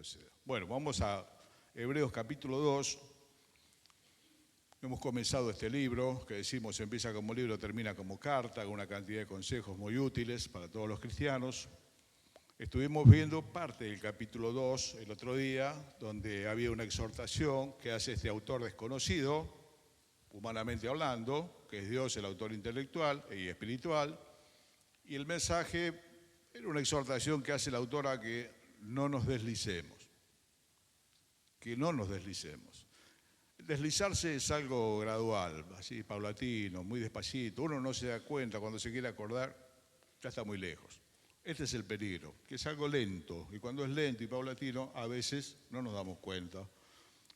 proceda. Bueno, vamos a Hebreos capítulo 2. Hemos comenzado este libro, que decimos empieza como libro, termina como carta, con una cantidad de consejos muy útiles para todos los cristianos. Estuvimos viendo parte del capítulo 2 el otro día, donde había una exhortación que hace este autor desconocido, humanamente hablando, que es Dios el autor intelectual y espiritual, y el mensaje era una exhortación que hace el autor a que no nos deslicemos, Deslizarse es algo gradual, así paulatino, muy despacito. Uno no se da cuenta, cuando se quiere acordar, ya está muy lejos. Este es el peligro, que es algo lento, y cuando es lento y paulatino, a veces no nos damos cuenta.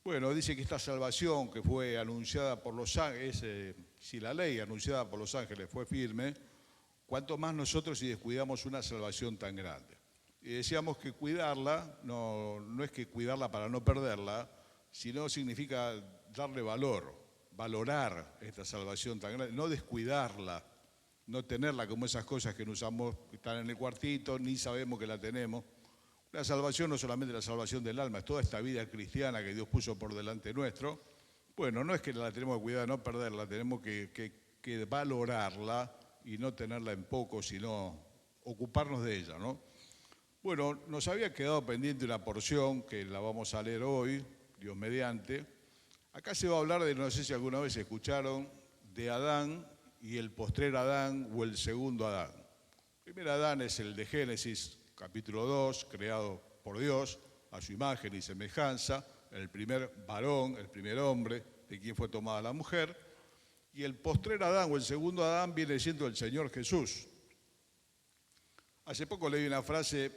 Bueno, dice que esta salvación que fue anunciada por los ángeles, si la ley anunciada por los ángeles fue firme, cuanto más nosotros si descuidamos una salvación tan grande. Y decíamos que cuidarla, no es que cuidarla para no perderla, sino significa darle valor, valorar esta salvación tan grande, no descuidarla, no tenerla como esas cosas que no usamos, que están en el cuartito, ni sabemos que la tenemos. La salvación no es solamente la salvación del alma, es toda esta vida cristiana que Dios puso por delante nuestro. Bueno, no es que la tenemos que cuidar, no perderla, tenemos que valorarla y no tenerla en poco, sino ocuparnos de ella, ¿no? Bueno, nos había quedado pendiente una porción que la vamos a leer hoy, Dios mediante. Acá se va a hablar de, no sé si alguna vez escucharon, de Adán y el postrer Adán o el segundo Adán. El primer Adán es el de Génesis, capítulo 2, creado por Dios a su imagen y semejanza, el primer varón, el primer hombre, de quien fue tomada la mujer. Y el postrer Adán o el segundo Adán viene siendo el Señor Jesús. Hace poco leí una frase,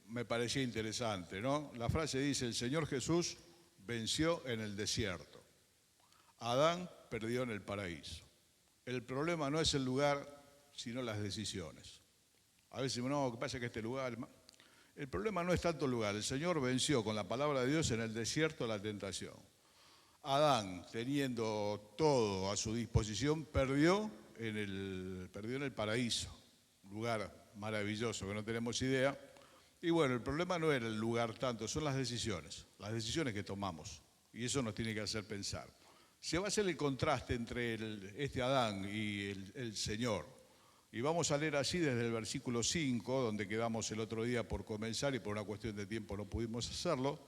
me parecía interesante, ¿no? La frase dice, el Señor Jesús venció en el desierto. Adán perdió en el paraíso. El problema no es el lugar, sino las decisiones. A veces, no, ¿qué pasa que este lugar? El problema no es tanto el lugar. El Señor venció con la palabra de Dios en el desierto la tentación. Adán, teniendo todo a su disposición, perdió en el paraíso. Un lugar maravilloso que no tenemos idea. Y bueno, el problema no era el lugar tanto, son las decisiones que tomamos. Y eso nos tiene que hacer pensar. Se va a hacer el contraste entre este Adán y el Señor. Y vamos a leer así desde el versículo 5, donde quedamos el otro día por comenzar y por una cuestión de tiempo no pudimos hacerlo.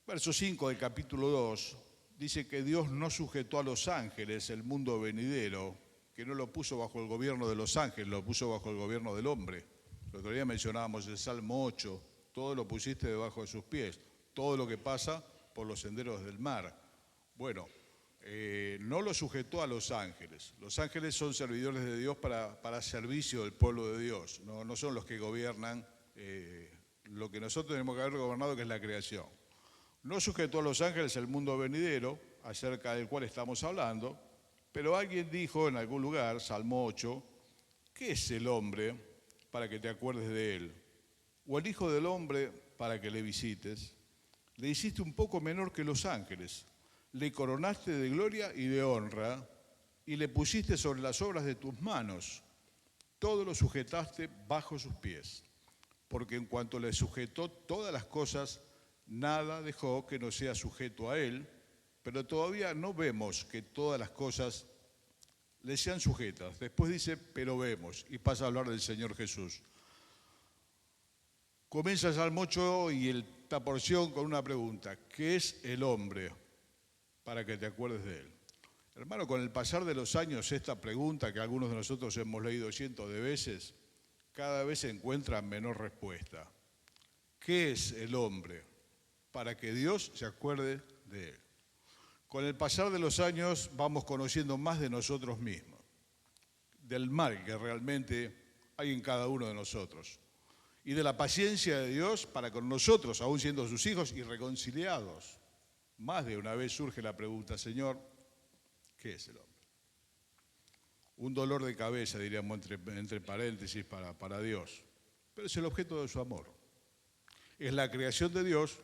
Verso 5 del capítulo 2 dice que Dios no sujetó a los ángeles el mundo venidero, que no lo puso bajo el gobierno de los ángeles, lo puso bajo el gobierno del hombre. El otro día mencionábamos el Salmo 8, todo lo pusiste debajo de sus pies, todo lo que pasa por los senderos del mar. Bueno, no lo sujetó a los ángeles. Los ángeles son servidores de Dios para servicio del pueblo de Dios, no son los que gobiernan lo que nosotros tenemos que haber gobernado, que es la creación. No sujetó a los ángeles el mundo venidero, acerca del cual estamos hablando, pero alguien dijo en algún lugar, Salmo 8, ¿qué es el hombre para que te acuerdes de él? O el hijo del hombre para que le visites. Le hiciste un poco menor que los ángeles, le coronaste de gloria y de honra, y le pusiste sobre las obras de tus manos. Todo lo sujetaste bajo sus pies, porque en cuanto le sujetó todas las cosas, nada dejó que no sea sujeto a él, pero todavía no vemos que todas las cosas le sean sujetas. Después dice, pero vemos, y pasa a hablar del Señor Jesús. Comienza el Salmo 8 y esta porción con una pregunta. ¿Qué es el hombre? Para que te acuerdes de él. Hermano, con el pasar de los años, esta pregunta que algunos de nosotros hemos leído cientos de veces, cada vez se encuentra menor respuesta. ¿Qué es el hombre? Para que Dios se acuerde de él. Con el pasar de los años vamos conociendo más de nosotros mismos, del mal que realmente hay en cada uno de nosotros y de la paciencia de Dios para con nosotros, aún siendo sus hijos y reconciliados. Más de una vez surge la pregunta, Señor, ¿qué es el hombre? Un dolor de cabeza, diríamos entre paréntesis, para Dios, pero es el objeto de su amor. Es la creación de Dios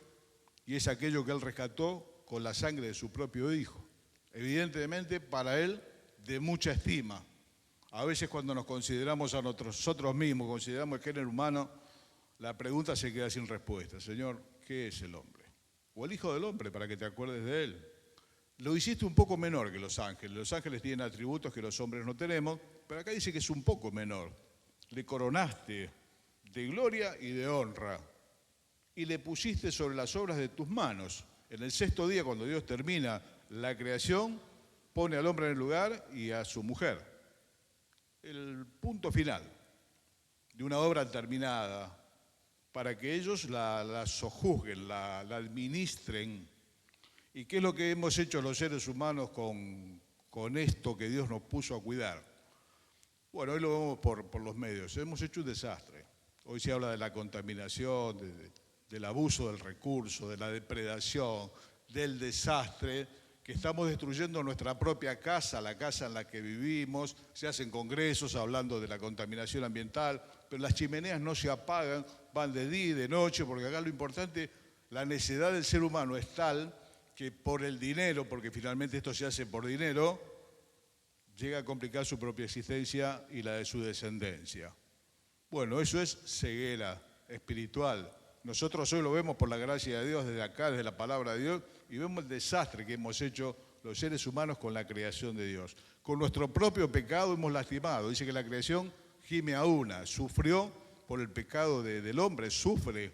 y es aquello que Él rescató con la sangre de su propio Hijo. Evidentemente, para Él, de mucha estima. A veces cuando nos consideramos a nosotros mismos, consideramos el género humano, la pregunta se queda sin respuesta. Señor, ¿qué es el hombre? O el Hijo del Hombre, para que te acuerdes de él. Lo hiciste un poco menor que los ángeles. Los ángeles tienen atributos que los hombres no tenemos, pero acá dice que es un poco menor. Le coronaste de gloria y de honra y le pusiste sobre las obras de tus manos. En el sexto día, cuando Dios termina la creación, pone al hombre en el lugar y a su mujer. El punto final de una obra terminada, para que ellos la sojuzguen, la administren. ¿Y qué es lo que hemos hecho los seres humanos con esto que Dios nos puso a cuidar? Bueno, hoy lo vemos por los medios. Hemos hecho un desastre. Hoy se habla de la contaminación, del abuso del recurso, de la depredación, del desastre, que estamos destruyendo nuestra propia casa, la casa en la que vivimos. Se hacen congresos hablando de la contaminación ambiental, pero las chimeneas no se apagan, van de día y de noche, porque acá lo importante, la necesidad del ser humano es tal que por el dinero, porque finalmente esto se hace por dinero, llega a complicar su propia existencia y la de su descendencia. Bueno, eso es ceguera espiritual. Nosotros hoy lo vemos por la gracia de Dios, desde acá, desde la palabra de Dios, y vemos el desastre que hemos hecho los seres humanos con la creación de Dios. Con nuestro propio pecado hemos lastimado. Dice que la creación gime a una, sufrió por el pecado del hombre, sufre.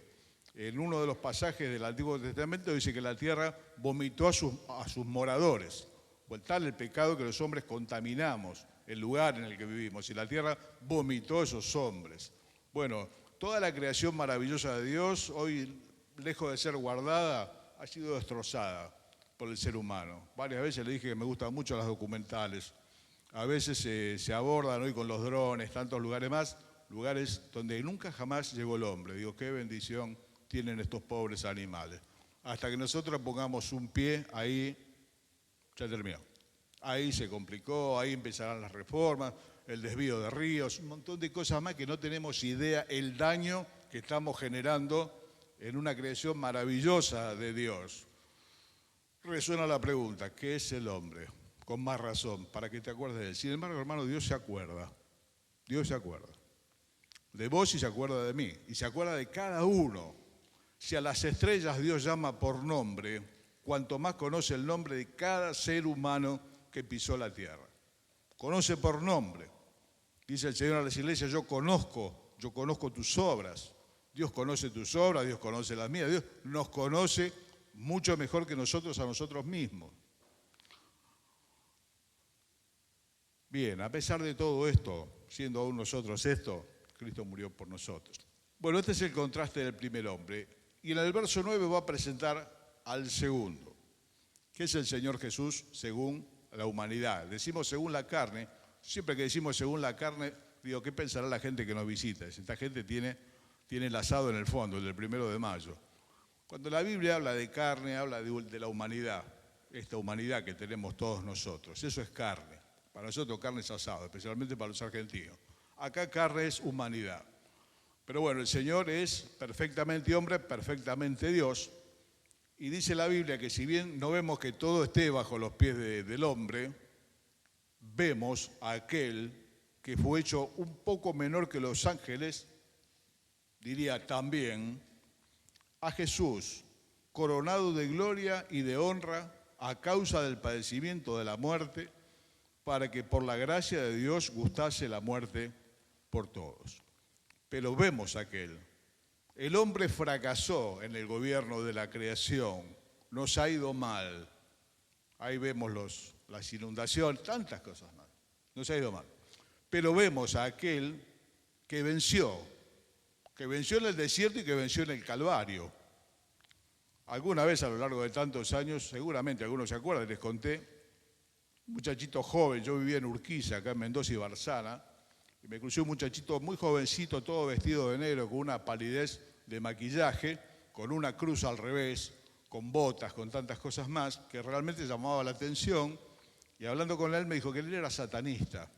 En uno de los pasajes del Antiguo Testamento dice que la tierra vomitó a sus moradores. Pues tal el pecado que los hombres contaminamos el lugar en el que vivimos, y la tierra vomitó a esos hombres. Bueno, toda la creación maravillosa de Dios, hoy, lejos de ser guardada, ha sido destrozada por el ser humano. Varias veces le dije que me gustan mucho las documentales. A veces se abordan hoy con los drones, tantos lugares más, lugares donde nunca jamás llegó el hombre. Digo, qué bendición tienen estos pobres animales. Hasta que nosotros pongamos un pie, ahí ya terminó. Ahí se complicó, ahí empezarán las reformas, el desvío de ríos, un montón de cosas más que no tenemos idea el daño que estamos generando en una creación maravillosa de Dios. Resuena la pregunta, ¿qué es el hombre? Con más razón, para que te acuerdes de él. Sin embargo, hermano, Dios se acuerda. Dios se acuerda de vos y se acuerda de mí. Y se acuerda de cada uno. Si a las estrellas Dios llama por nombre, cuanto más conoce el nombre de cada ser humano que pisó la tierra. Conoce por nombre. Dice el Señor a las iglesias, yo conozco tus obras. Dios conoce tus obras, Dios conoce las mías. Dios nos conoce mucho mejor que nosotros a nosotros mismos. Bien, a pesar de todo esto, siendo aún nosotros esto, Cristo murió por nosotros. Bueno, este es el contraste del primer hombre. Y en el verso 9 va a presentar al segundo, que es el Señor Jesús según la humanidad. Decimos según la carne. Siempre que decimos según la carne, digo, ¿qué pensará la gente que nos visita? Esta gente tiene el asado en el fondo, el del 1 de mayo. Cuando la Biblia habla de carne, habla de la humanidad, esta humanidad que tenemos todos nosotros. Eso es carne. Para nosotros carne es asado, especialmente para los argentinos. Acá carne es humanidad. Pero bueno, el Señor es perfectamente hombre, perfectamente Dios. Y dice la Biblia que si bien no vemos que todo esté bajo los pies del hombre, vemos a aquel que fue hecho un poco menor que los ángeles, diría también, a Jesús, coronado de gloria y de honra a causa del padecimiento de la muerte, para que por la gracia de Dios gustase la muerte por todos. Pero vemos a aquel. El hombre fracasó en el gobierno de la creación, nos ha ido mal. Ahí vemos las inundaciones, tantas cosas más. Nos ha ido mal. Pero vemos a aquel que venció en el desierto y que venció en el Calvario. Alguna vez a lo largo de tantos años, seguramente algunos se acuerdan, les conté, un muchachito joven, yo vivía en Urquiza, acá en Mendoza y Barzana, y me crucé un muchachito muy jovencito, todo vestido de negro, con una palidez de maquillaje, con una cruz al revés, con botas, con tantas cosas más, que realmente llamaba la atención, y hablando con él me dijo que él era satanista.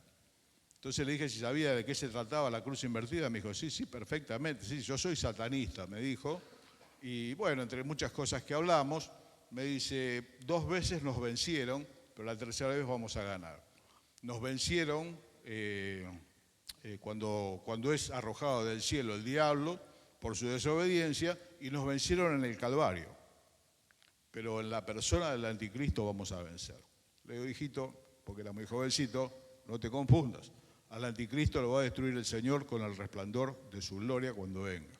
Entonces le dije si sabía de qué se trataba la cruz invertida, me dijo, sí, perfectamente, sí, yo soy satanista, me dijo, y bueno, entre muchas cosas que hablamos, me dice, 2 veces nos vencieron, pero la tercera vez vamos a ganar. Nos vencieron cuando es arrojado del cielo el diablo, por su desobediencia y nos vencieron en el Calvario. Pero en la persona del anticristo vamos a vencer. Le digo, hijito, porque era muy jovencito, no te confundas. Al anticristo lo va a destruir el Señor con el resplandor de su gloria cuando venga.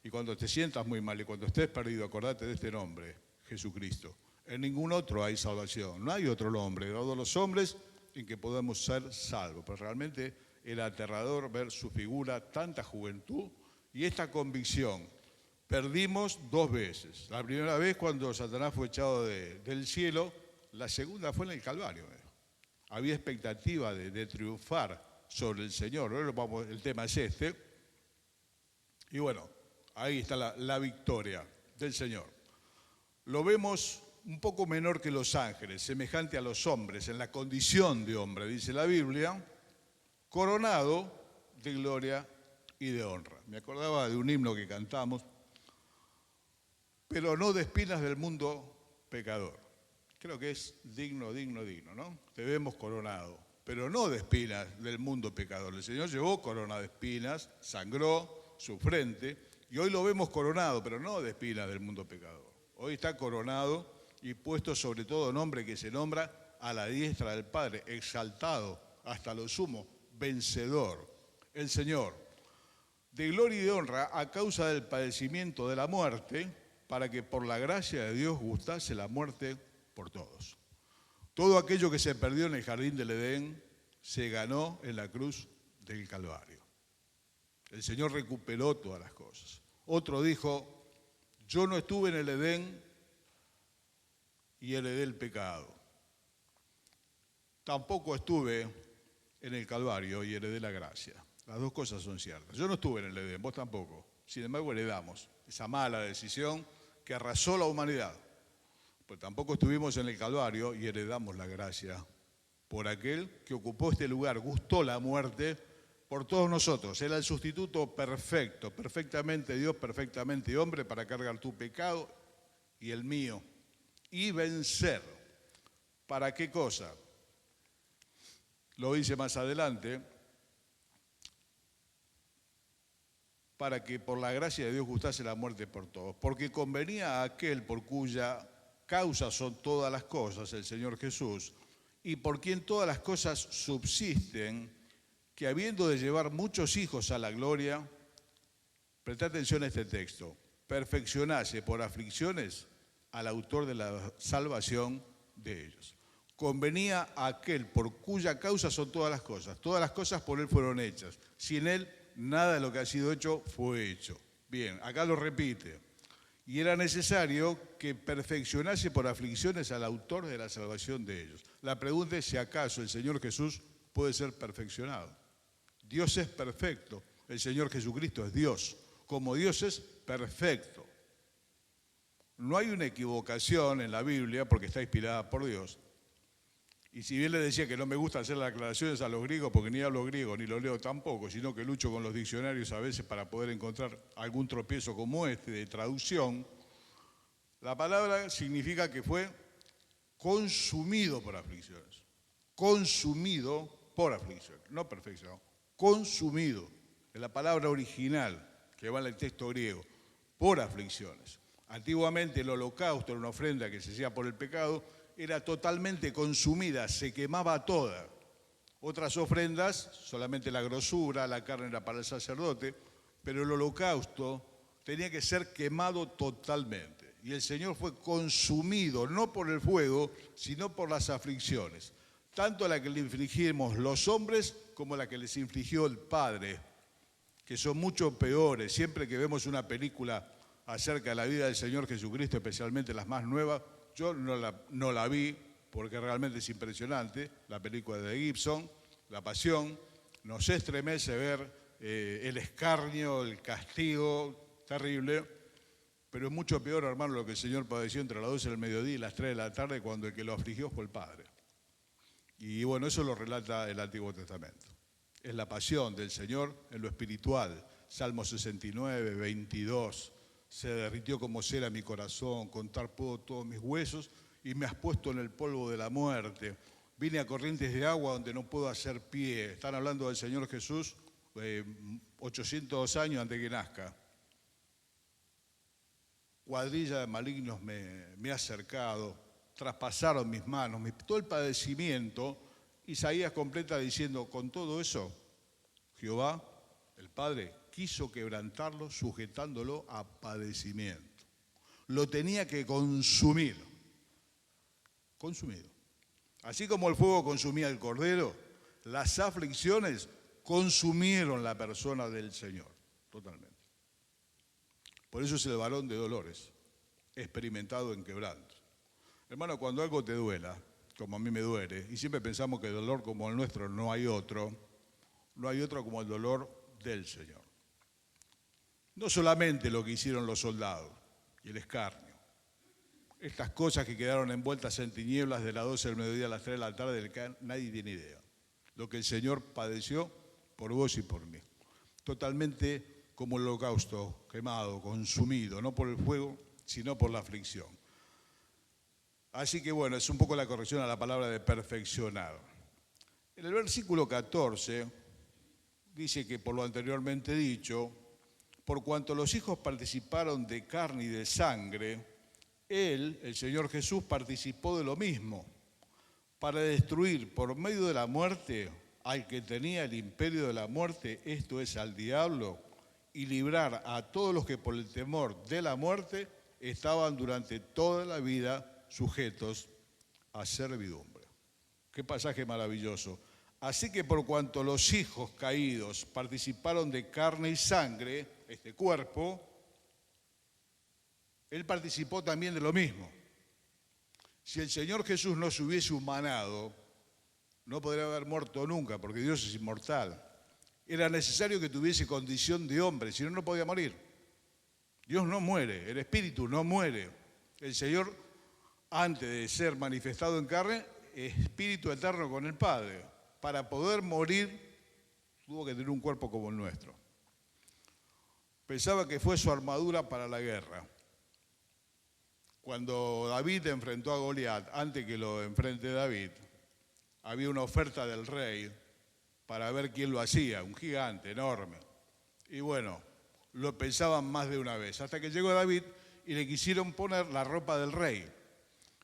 Y cuando te sientas muy mal y cuando estés perdido, acordate de este nombre, Jesucristo. En ningún otro hay salvación. No hay otro nombre dado a los hombres en que podemos ser salvos. Pero realmente era aterrador ver su figura, tanta juventud y esta convicción. Perdimos 2 veces. La primera vez cuando Satanás fue echado del cielo, la segunda fue en el Calvario. Había expectativa de triunfar sobre el Señor. El tema es este. Y bueno, ahí está la victoria del Señor. Lo vemos un poco menor que los ángeles, semejante a los hombres, en la condición de hombre, dice la Biblia, coronado de gloria y de honra. Me acordaba de un himno que cantamos, pero no de espinas del mundo pecador. Creo que es digno, ¿no? Te vemos coronado, pero no de espinas del mundo pecador. El Señor llevó corona de espinas, sangró su frente, y hoy lo vemos coronado, pero no de espinas del mundo pecador. Hoy está coronado y puesto sobre todo nombre que se nombra a la diestra del Padre, exaltado hasta lo sumo, vencedor, el Señor, de gloria y de honra a causa del padecimiento de la muerte, para que por la gracia de Dios gustase la muerte por todos. Todo aquello que se perdió en el jardín del Edén se ganó en la cruz del Calvario. El Señor recuperó todas las cosas. Otro dijo, yo no estuve en el Edén y heredé el pecado. Tampoco estuve en el Calvario y heredé la gracia. Las dos cosas son ciertas. Yo no estuve en el Edén, vos tampoco. Sin embargo, heredamos esa mala decisión que arrasó la humanidad. Pues tampoco estuvimos en el Calvario y heredamos la gracia por aquel que ocupó este lugar, gustó la muerte por todos nosotros. Era el sustituto perfecto, perfectamente Dios, perfectamente hombre, para cargar tu pecado y el mío. Y vencer. ¿Para qué cosa? Lo dice más adelante. Para que por la gracia de Dios gustase la muerte por todos. Porque convenía a aquel por cuya causa son todas las cosas, el Señor Jesús, y por quien todas las cosas subsisten, que habiendo de llevar muchos hijos a la gloria, presta atención a este texto, perfeccionase por aflicciones al autor de la salvación de ellos. Convenía a aquel por cuya causa son todas las cosas por él fueron hechas. Sin él, nada de lo que ha sido hecho fue hecho. Bien, acá lo repite. Y era necesario que perfeccionase por aflicciones al autor de la salvación de ellos. La pregunta es si acaso el Señor Jesús puede ser perfeccionado. Dios es perfecto, el Señor Jesucristo es Dios. Como Dios es perfecto. No hay una equivocación en la Biblia porque está inspirada por Dios. Y si bien le decía que no me gusta hacer las aclaraciones a los griegos porque ni hablo griego ni lo leo tampoco, sino que lucho con los diccionarios a veces para poder encontrar algún tropiezo como este de traducción, la palabra significa que fue consumido por aflicciones. Consumido por aflicciones, no perfeccionado, consumido. Es la palabra original que va en el texto griego, por aflicciones. Antiguamente el holocausto era una ofrenda que se hacía por el pecado, era totalmente consumida, se quemaba toda. Otras ofrendas, solamente la grosura, la carne era para el sacerdote, pero el holocausto tenía que ser quemado totalmente. Y el Señor fue consumido, no por el fuego, sino por las aflicciones. Tanto la que le infligimos los hombres como la que les infligió el Padre, que son mucho peores. Siempre que vemos una película acerca de la vida del Señor Jesucristo, especialmente las más nuevas, yo no la vi porque realmente es impresionante, la película de Gibson, La Pasión, nos estremece ver el escarnio, el castigo terrible, pero es mucho peor, hermano, lo que el Señor padeció entre las 12 del mediodía y las 3 de la tarde cuando el que lo afligió fue el Padre. Y bueno, eso lo relata el Antiguo Testamento. Es la pasión del Señor en lo espiritual. Salmo 69, 22. Se derritió como cera mi corazón, contar puedo todos mis huesos y me has puesto en el polvo de la muerte. Vine a corrientes de agua donde no puedo hacer pie. Están hablando del Señor Jesús 800 años antes que nazca. cuadrilla de malignos me ha cercado, traspasaron mis manos, todo el padecimiento. Isaías completa diciendo, con todo eso, Jehová, el Padre, quiso quebrantarlo sujetándolo a padecimiento. Lo tenía que consumir, consumido. Así como el fuego consumía el cordero, las aflicciones consumieron la persona del Señor, totalmente. Por eso es el varón de dolores, experimentado en quebranto. Hermano, cuando algo te duela, como a mí me duele, y siempre pensamos que el dolor como el nuestro no hay otro como el dolor del Señor. No solamente lo que hicieron los soldados y el escarnio, estas cosas que quedaron envueltas en tinieblas de las 12 del mediodía a las 3 de la tarde, del que nadie tiene idea. Lo que el Señor padeció por vos y por mí. Totalmente como el holocausto quemado, consumido, no por el fuego, sino por la aflicción. Así que bueno, es un poco la corrección a la palabra de perfeccionar. En el versículo 14 dice que por lo anteriormente dicho, por cuanto los hijos participaron de carne y de sangre, Él, el Señor Jesús, participó de lo mismo, para destruir por medio de la muerte al que tenía el imperio de la muerte, esto es, al diablo, y librar a todos los que por el temor de la muerte estaban durante toda la vida sujetos a servidumbre. Qué pasaje maravilloso. Así que por cuanto los hijos caídos participaron de carne y sangre, este cuerpo, Él participó también de lo mismo. Si el Señor Jesús no se hubiese humanado, no podría haber muerto nunca, porque Dios es inmortal. Era necesario que tuviese condición de hombre, si no, no podía morir. Dios no muere, el Espíritu no muere. El Señor, antes de ser manifestado en carne, es Espíritu eterno con el Padre. Para poder morir, tuvo que tener un cuerpo como el nuestro. Pensaba que fue su armadura para la guerra. Cuando David enfrentó a Goliat, antes que lo enfrente David, había una oferta del rey para ver quién lo hacía, un gigante enorme. Y bueno, lo pensaban más de una vez, hasta que llegó David y le quisieron poner la ropa del rey.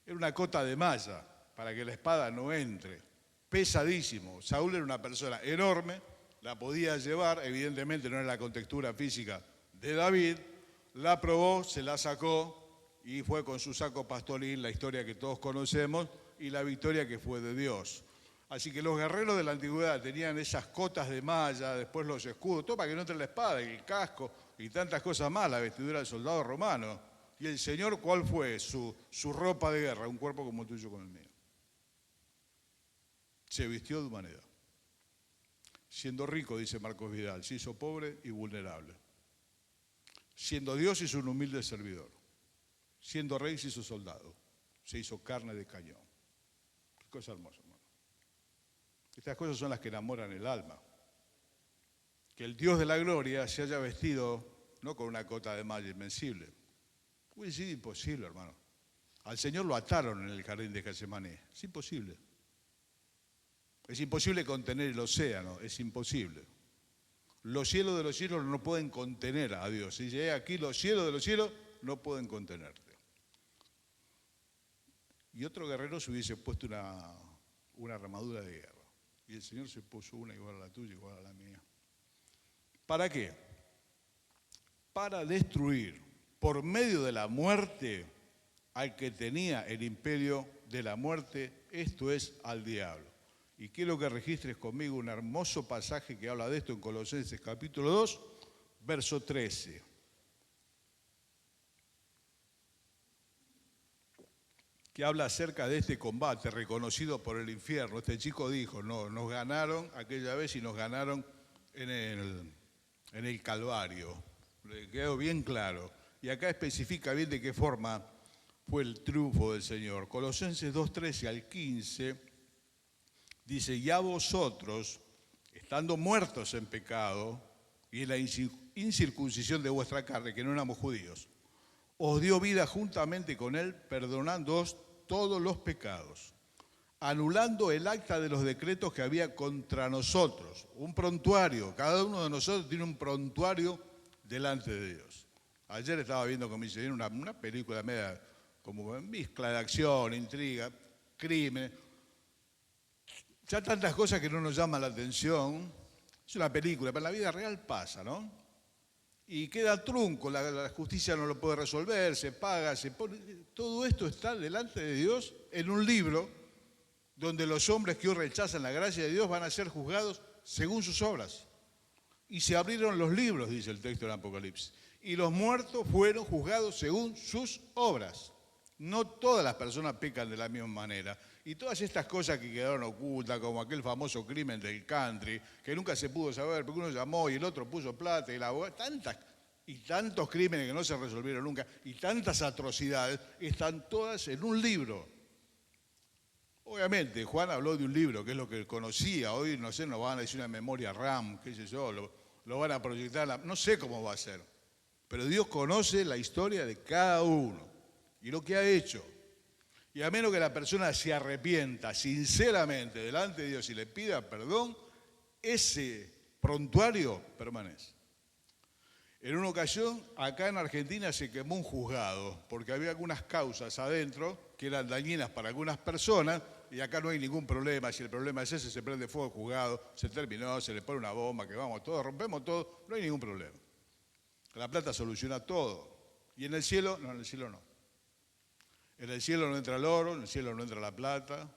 Era una cota de malla para que la espada no entre, pesadísimo. Saúl era una persona enorme, la podía llevar, evidentemente no era la contextura física de David, la probó, se la sacó y fue con su saco pastoril, la historia que todos conocemos, y la victoria que fue de Dios. Así que los guerreros de la antigüedad tenían esas cotas de malla, después los escudos, todo para que no entre la espada y el casco y tantas cosas más, la vestidura del soldado romano. Y el Señor, ¿cuál fue su ropa de guerra? Un cuerpo como el tuyo con el mío. Se vistió de humanidad. Siendo rico, dice Marcos Vidal, se hizo pobre y vulnerable. Siendo Dios, hizo un humilde servidor. Siendo rey, se hizo soldado. Se hizo carne de cañón. Qué cosa hermosa, hermano. Estas cosas son las que enamoran el alma. Que el Dios de la gloria se haya vestido no con una cota de malla invencible. Hubiese sido imposible, hermano. Al Señor lo ataron en el jardín de Getsemaní. Es imposible. Es imposible contener el océano, es imposible. Los cielos de los cielos no pueden contener a Dios. Si llega aquí, los cielos de los cielos no pueden contenerte. Y otro guerrero se hubiese puesto una armadura de guerra. Y el Señor se puso una igual a la tuya, igual a la mía. ¿Para qué? Para destruir por medio de la muerte al que tenía el imperio de la muerte, esto es, al diablo. Y quiero que registres conmigo un hermoso pasaje que habla de esto en Colosenses capítulo 2, verso 13. Que habla acerca de este combate reconocido por el infierno. Este chico dijo, no, nos ganaron aquella vez y nos ganaron en el Calvario. Le quedó bien claro. Y acá especifica bien de qué forma fue el triunfo del Señor. Colosenses 2, 13 al 15, dice, y a vosotros, estando muertos en pecado y en la incircuncisión de vuestra carne, que no éramos judíos, os dio vida juntamente con Él, perdonándoos todos los pecados, anulando el acta de los decretos que había contra nosotros. Un prontuario, cada uno de nosotros tiene un prontuario delante de Dios. Ayer estaba viendo con mi señora una película media como mezcla de acción, intriga, crimen. Ya tantas cosas que no nos llaman la atención. Es una película, pero en la vida real pasa, ¿no? Y queda trunco, la justicia no lo puede resolver, se paga, se pone. Todo esto está delante de Dios en un libro donde los hombres que hoy rechazan la gracia de Dios van a ser juzgados según sus obras. Y se abrieron los libros, dice el texto del Apocalipsis. Y los muertos fueron juzgados según sus obras. No todas las personas pecan de la misma manera. Y todas estas cosas que quedaron ocultas, como aquel famoso crimen del country, que nunca se pudo saber, porque uno llamó y el otro puso plata y la abogada, tantos crímenes que no se resolvieron nunca, y tantas atrocidades, están todas en un libro. Obviamente, Juan habló de un libro, que es lo que él conocía. Hoy, no sé, nos van a decir una memoria RAM, qué sé yo, lo van a proyectar, no sé cómo va a ser. Pero Dios conoce la historia de cada uno y lo que ha hecho. Y a menos que la persona se arrepienta sinceramente delante de Dios y le pida perdón, ese prontuario permanece. En una ocasión, acá en Argentina se quemó un juzgado, porque había algunas causas adentro que eran dañinas para algunas personas, y acá no hay ningún problema. Si el problema es ese, se prende fuego el juzgado, se terminó, se le pone una bomba, que vamos todos, rompemos todo, no hay ningún problema. La plata soluciona todo. ¿Y en el cielo? No, en el cielo no. En el cielo no entra el oro, en el cielo no entra la plata.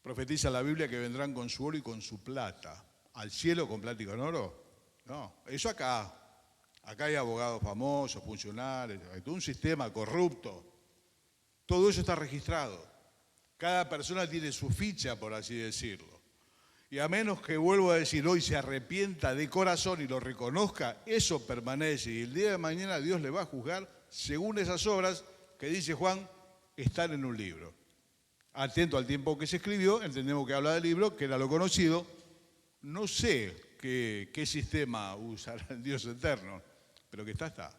Profetiza la Biblia que vendrán con su oro y con su plata. ¿Al cielo con plata y con oro? No, eso acá. Acá hay abogados famosos, funcionarios, hay todo un sistema corrupto. Todo eso está registrado. Cada persona tiene su ficha, por así decirlo. Y a menos que, vuelvo a decir, hoy se arrepienta de corazón y lo reconozca, eso permanece. Y el día de mañana Dios le va a juzgar según esas obras que dice Juan, están en un libro. Atento al tiempo que se escribió, entendemos que habla del libro, que era lo conocido. No sé qué sistema usará el Dios eterno, pero que está.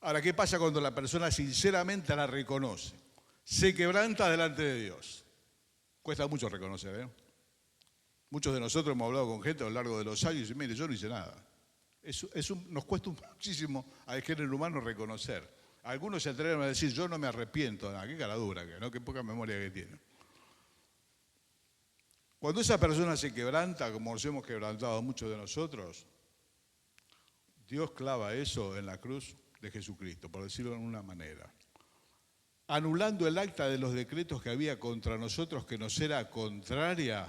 Ahora, ¿qué pasa cuando la persona sinceramente la reconoce? Se quebranta delante de Dios. Cuesta mucho reconocer, ¿eh? Muchos de nosotros hemos hablado con gente a lo largo de los años y dicen, mire, yo no hice nada. Nos cuesta muchísimo al género humano reconocer. Algunos se atreven a decir, yo no me arrepiento. Qué cara dura, ¿no? Qué poca memoria que tiene. Cuando esa persona se quebranta, como nos hemos quebrantado muchos de nosotros, Dios clava eso en la cruz de Jesucristo, por decirlo de una manera. Anulando el acta de los decretos que había contra nosotros, que nos era contraria,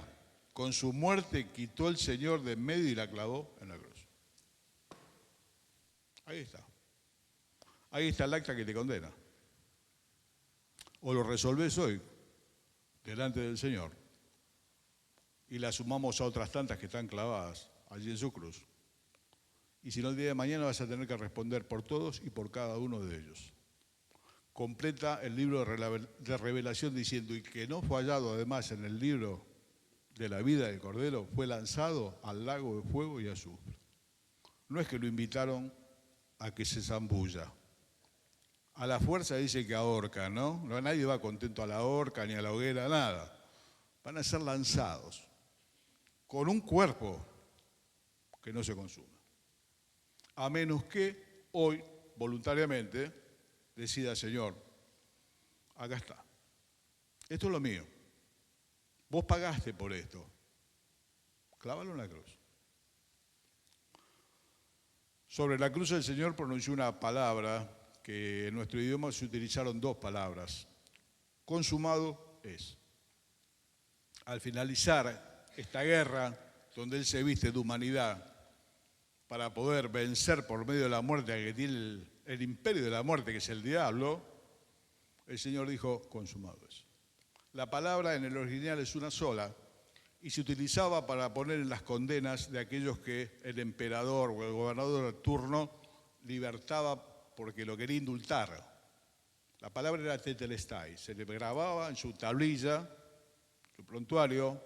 con su muerte quitó el Señor de en medio y la clavó en la cruz. Ahí está. Ahí está el acta que te condena. O lo resolvés hoy, delante del Señor, y la sumamos a otras tantas que están clavadas allí en su cruz. Y si no, el día de mañana vas a tener que responder por todos y por cada uno de ellos. Completa el libro de Revelación diciendo, y que no fue hallado además en el libro de la vida del Cordero, fue lanzado al lago de fuego y azufre. No es que lo invitaron a que se zambulla. A la fuerza dice que ahorca, ¿no? Nadie va contento a la horca ni a la hoguera, nada. Van a ser lanzados con un cuerpo que no se consuma. A menos que hoy, voluntariamente, decida, Señor, acá está. Esto es lo mío. Vos pagaste por esto. Clávalo en la cruz. Sobre la cruz el Señor pronunció una palabra que en nuestro idioma se utilizaron dos palabras. Consumado es. Al finalizar esta guerra, donde Él se viste de humanidad para poder vencer por medio de la muerte a que tiene el imperio de la muerte, que es el diablo, el Señor dijo, consumado es. La palabra en el original es una sola y se utilizaba para poner en las condenas de aquellos que el emperador o el gobernador de turno libertaba porque lo quería indultar. La palabra era tetelestai, se le grababa en su tablilla, su prontuario,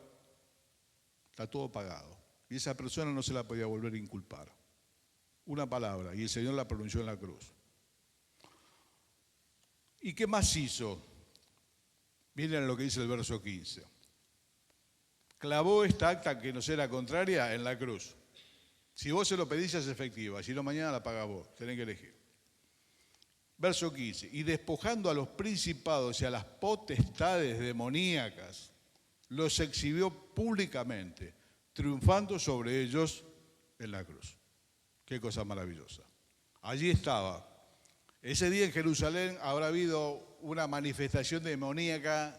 está todo pagado. Y esa persona no se la podía volver a inculpar. Una palabra, y el Señor la pronunció en la cruz. ¿Y qué más hizo? Miren lo que dice el verso 15. Clavó esta acta que nos era contraria en la cruz. Si vos se lo pedís es efectiva, si no mañana la pagás vos, tenés que elegir. Verso 15, y despojando a los principados y a las potestades demoníacas, los exhibió públicamente, triunfando sobre ellos en la cruz. Qué cosa maravillosa. Allí estaba. Ese día en Jerusalén habrá habido una manifestación demoníaca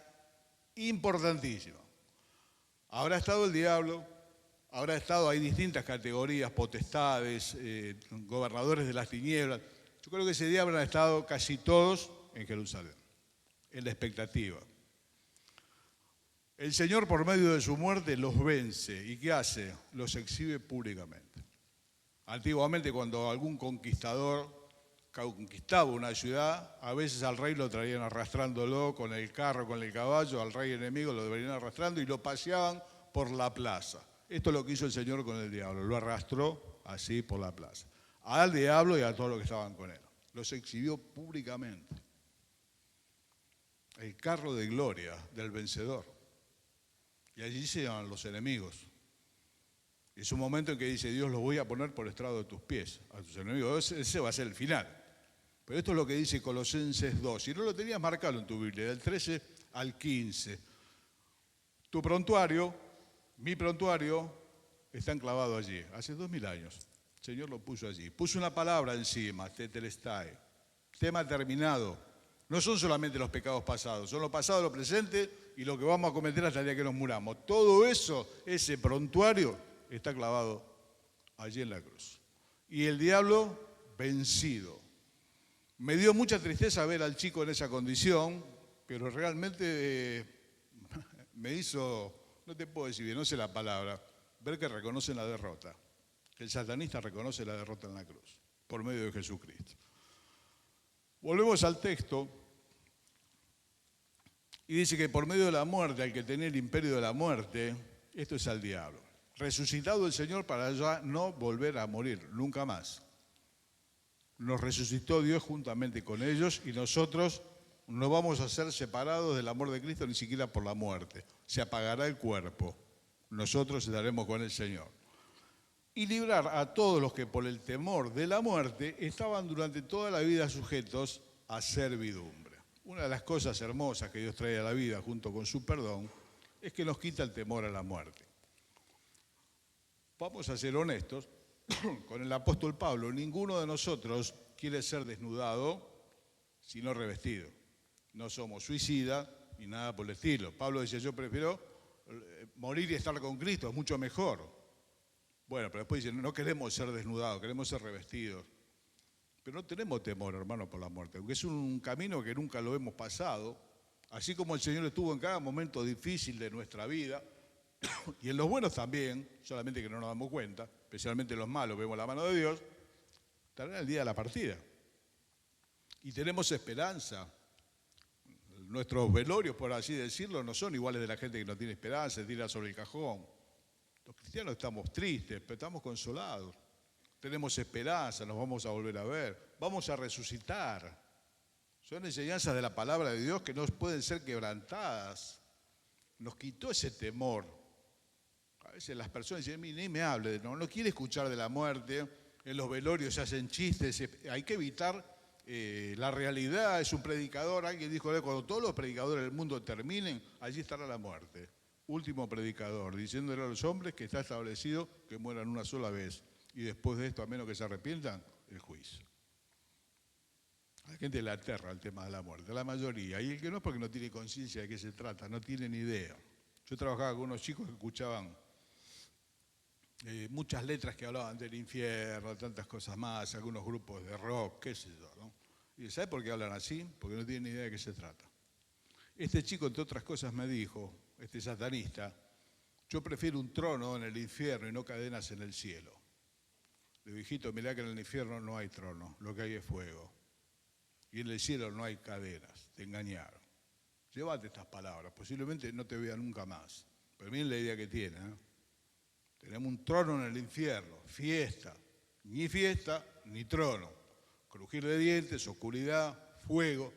importantísima. Habrá estado el diablo, habrá estado, hay distintas categorías, potestades, gobernadores de las tinieblas. Yo creo que ese día habrán estado casi todos en Jerusalén, en la expectativa. El Señor, por medio de su muerte, los vence. ¿Y qué hace? Los exhibe públicamente. Antiguamente, cuando algún conquistador conquistaba una ciudad, a veces al rey lo traían arrastrándolo con el carro, con el caballo, al rey enemigo lo venían arrastrando y lo paseaban por la plaza. Esto es lo que hizo el Señor con el diablo, lo arrastró así por la plaza. Al diablo y a todos los que estaban con él. Los exhibió públicamente. El carro de gloria del vencedor. Y allí se llaman los enemigos. Es un momento en que dice, Dios los voy a poner por estrado de tus pies, a tus enemigos. Ese va a ser el final. Pero esto es lo que dice Colosenses 2. Si no lo tenías marcado en tu Biblia, del 13 al 15. Tu prontuario, mi prontuario, está enclavado allí. Hace 2000 años. El Señor lo puso allí. Puso una palabra encima, tetelestai. Tema terminado. No son solamente los pecados pasados, son lo pasado, lo presente y lo que vamos a cometer hasta el día que nos muramos. Todo eso, ese prontuario, está clavado allí en la cruz. Y el diablo vencido. Me dio mucha tristeza ver al chico en esa condición, pero realmente me hizo, no te puedo decir bien, no sé la palabra, ver que reconocen la derrota, que el satanista reconoce la derrota en la cruz, por medio de Jesucristo. Volvemos al texto y dice que por medio de la muerte, al que tenía el imperio de la muerte, esto es al diablo. Resucitado el Señor para ya no volver a morir, nunca más. Nos resucitó Dios juntamente con ellos y nosotros no vamos a ser separados del amor de Cristo ni siquiera por la muerte. Se apagará el cuerpo, nosotros estaremos con el Señor. Y librar a todos los que por el temor de la muerte estaban durante toda la vida sujetos a servidumbre. Una de las cosas hermosas que Dios trae a la vida junto con su perdón es que nos quita el temor a la muerte. Vamos a ser honestos con el apóstol Pablo. Ninguno de nosotros quiere ser desnudado sino revestido. No somos suicidas ni nada por el estilo. Pablo decía, yo prefiero morir y estar con Cristo, es mucho mejor. Bueno, pero después dice, no queremos ser desnudados, queremos ser revestidos. Pero no tenemos temor, hermano, por la muerte, aunque es un camino que nunca lo hemos pasado. Así como el Señor estuvo en cada momento difícil de nuestra vida, y en los buenos también, solamente que no nos damos cuenta, especialmente en los malos, vemos la mano de Dios, estará el día de la partida. Y tenemos esperanza. Nuestros velorios, por así decirlo, no son iguales de la gente que no tiene esperanza, se tira sobre el cajón. Los cristianos estamos tristes, pero estamos consolados. Tenemos esperanza, nos vamos a volver a ver, vamos a resucitar. Son enseñanzas de la palabra de Dios que no pueden ser quebrantadas. Nos quitó ese temor. A veces las personas dicen, ni me hable, no quiere escuchar de la muerte, en los velorios se hacen chistes, hay que evitar la realidad. Es un predicador, alguien dijo, cuando todos los predicadores del mundo terminen, allí estará la muerte. Último predicador, diciéndole a los hombres que está establecido que mueran una sola vez. Y después de esto, a menos que se arrepientan, el juicio. A la gente le aterra el tema de la muerte, la mayoría. Y el que no es porque no tiene conciencia de qué se trata, no tiene ni idea. Yo trabajaba con unos chicos que escuchaban muchas letras que hablaban del infierno, tantas cosas más, algunos grupos de rock, qué sé yo, ¿no? Y ¿sabe por qué hablan así? Porque no tienen ni idea de qué se trata. Este chico, entre otras cosas, me dijo, este satanista, yo prefiero un trono en el infierno y no cadenas en el cielo. Le dije, hijito, mirá que en el infierno no hay trono, lo que hay es fuego. Y en el cielo no hay cadenas, te engañaron. Llévate estas palabras, posiblemente no te vea nunca más. Pero miren la idea que tiene, ¿eh? Tenemos un trono en el infierno, fiesta, ni trono. Crujir de dientes, oscuridad, fuego,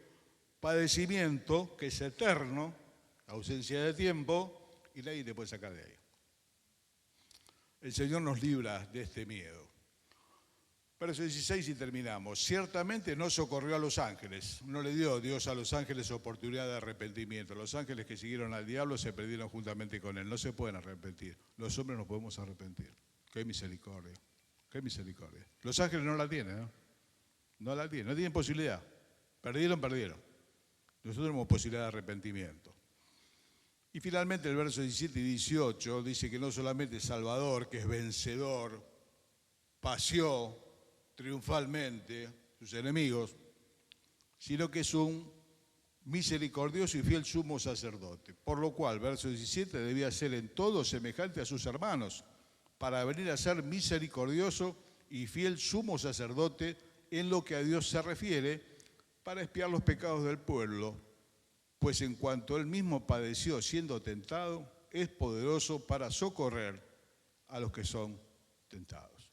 padecimiento, que es eterno, ausencia de tiempo, y nadie te puede sacar de ahí. el Señor nos libra de este miedo. Verso 16 y terminamos. Ciertamente no socorrió a los ángeles, no le dio Dios a los ángeles oportunidad de arrepentimiento. Los ángeles que siguieron al diablo se perdieron juntamente con él, no se pueden arrepentir. Los hombres no podemos arrepentir. Qué misericordia, qué misericordia. Los ángeles no la tienen, ¿no? No la tienen, no tienen posibilidad. Perdieron. Nosotros tenemos posibilidad de arrepentimiento. Y finalmente el verso 17 y 18 dice que no solamente es Salvador, que es vencedor, pació triunfalmente sus enemigos, sino que es un misericordioso y fiel sumo sacerdote. Por lo cual, verso 17, debía ser en todo semejante a sus hermanos, para venir a ser misericordioso y fiel sumo sacerdote en lo que a Dios se refiere, para expiar los pecados del pueblo, pues en cuanto él mismo padeció siendo tentado, es poderoso para socorrer a los que son tentados.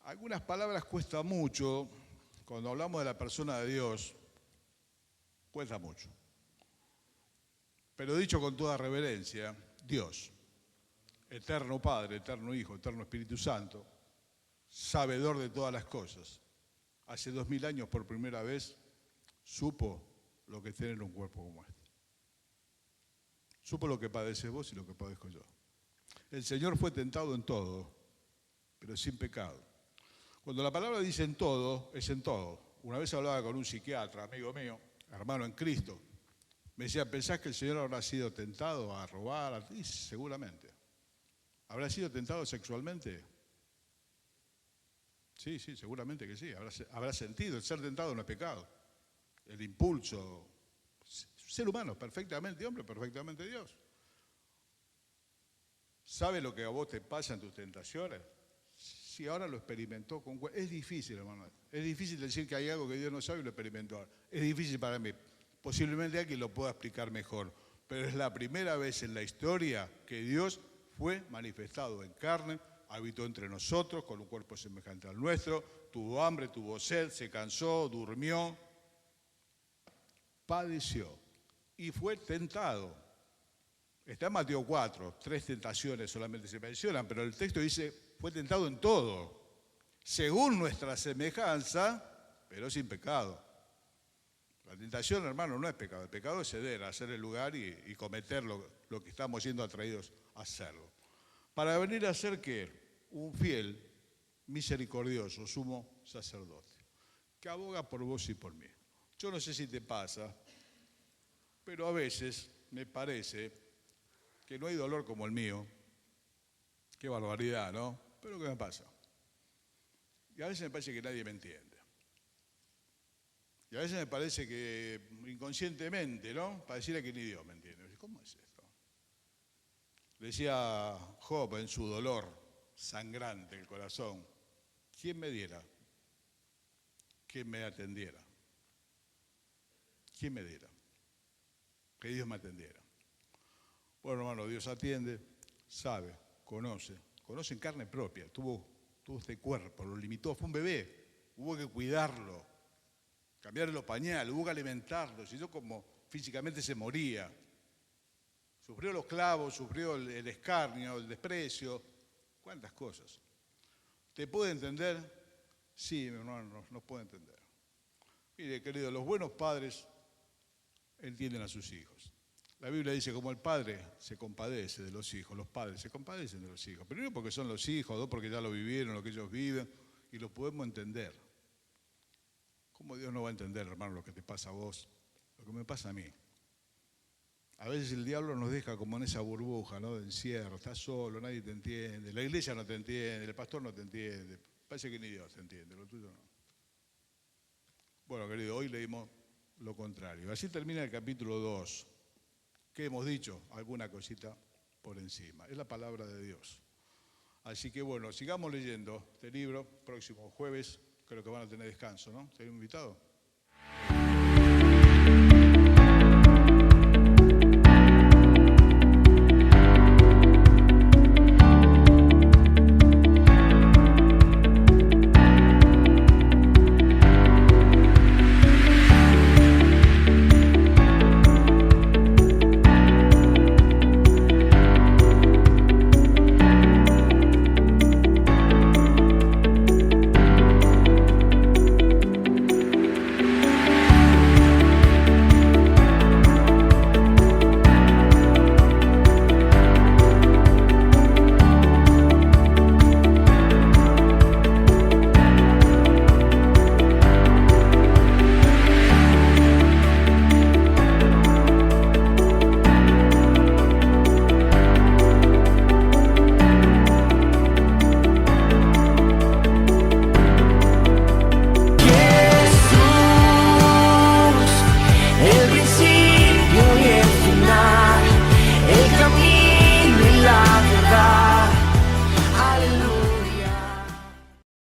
Algunas palabras cuesta mucho, cuando hablamos de la persona de Dios, cuesta mucho. Pero dicho con toda reverencia, Dios, eterno Padre, eterno Hijo, eterno Espíritu Santo, sabedor de todas las cosas, hace 2000 años por primera vez supo lo que es tener un cuerpo como este. Supo lo que padeces vos y lo que padezco yo. El Señor fue tentado en todo, pero sin pecado. Cuando la palabra dice en todo, es en todo. Una vez hablaba con un psiquiatra, amigo mío, hermano en Cristo. Me decía, ¿pensás que el Señor habrá sido tentado a robar? Y seguramente. ¿Habrá sido tentado sexualmente? Sí, seguramente que sí. Habrá sentido. El ser tentado no es pecado. El impulso. Ser humano, perfectamente hombre, perfectamente Dios. ¿Sabe lo que a vos te pasa en tus tentaciones? Si ahora lo experimentó con... Es difícil, hermano. Es difícil decir que hay algo que Dios no sabe y lo experimentó ahora. Es difícil para mí. Posiblemente alguien lo pueda explicar mejor. Pero es la primera vez en la historia que Dios fue manifestado en carne, habitó entre nosotros con un cuerpo semejante al nuestro, tuvo hambre, tuvo sed, se cansó, durmió, padeció y fue tentado. Está en Mateo 4, 3 tentaciones solamente se mencionan, pero el texto dice, fue tentado en todo, según nuestra semejanza, pero sin pecado. La tentación, hermano, no es pecado. El pecado es ceder, hacer el lugar y cometer lo que estamos siendo atraídos a hacerlo. Para venir a ser, ¿qué? Un fiel, misericordioso, sumo sacerdote, que aboga por vos y por mí. Yo no sé si te pasa, pero a veces me parece que no hay dolor como el mío. Qué barbaridad, ¿no? Pero ¿qué me pasa? Y a veces me parece que nadie me entiende. Y a veces me parece que inconscientemente, ¿no? Pareciera que ni Dios me entiende. ¿Cómo es esto? Decía Job en su dolor sangrante el corazón, ¿quién me diera? ¿Quién me atendiera? ¿Quién me diera? Que Dios me atendiera. Bueno, hermano, Dios atiende, sabe, conoce en carne propia, tuvo este cuerpo, lo limitó, fue un bebé, hubo que cuidarlo, cambiarle los pañales, hubo que alimentarlo, si no como físicamente se moría. Sufrió los clavos, sufrió el escarnio, el desprecio, cuántas cosas. ¿Te puede entender? Sí, mi hermano, nos puede entender. Mire, querido, los buenos padres entienden a sus hijos. La Biblia dice, como el padre se compadece de los hijos, los padres se compadecen de los hijos. Primero porque son los hijos, dos porque ya lo vivieron, lo que ellos viven, y lo podemos entender. ¿Cómo Dios no va a entender, hermano, lo que te pasa a vos, lo que me pasa a mí? A veces el diablo nos deja como en esa burbuja, ¿no? De encierro, estás solo, nadie te entiende, la iglesia no te entiende, el pastor no te entiende, parece que ni Dios te entiende, lo tuyo no. Bueno, querido, hoy leímos lo contrario. Así termina el capítulo 2. ¿Qué hemos dicho? Alguna cosita por encima. Es la palabra de Dios. Así que bueno, sigamos leyendo este libro. Próximo jueves creo que van a tener descanso, ¿no? ¿Te han invitado?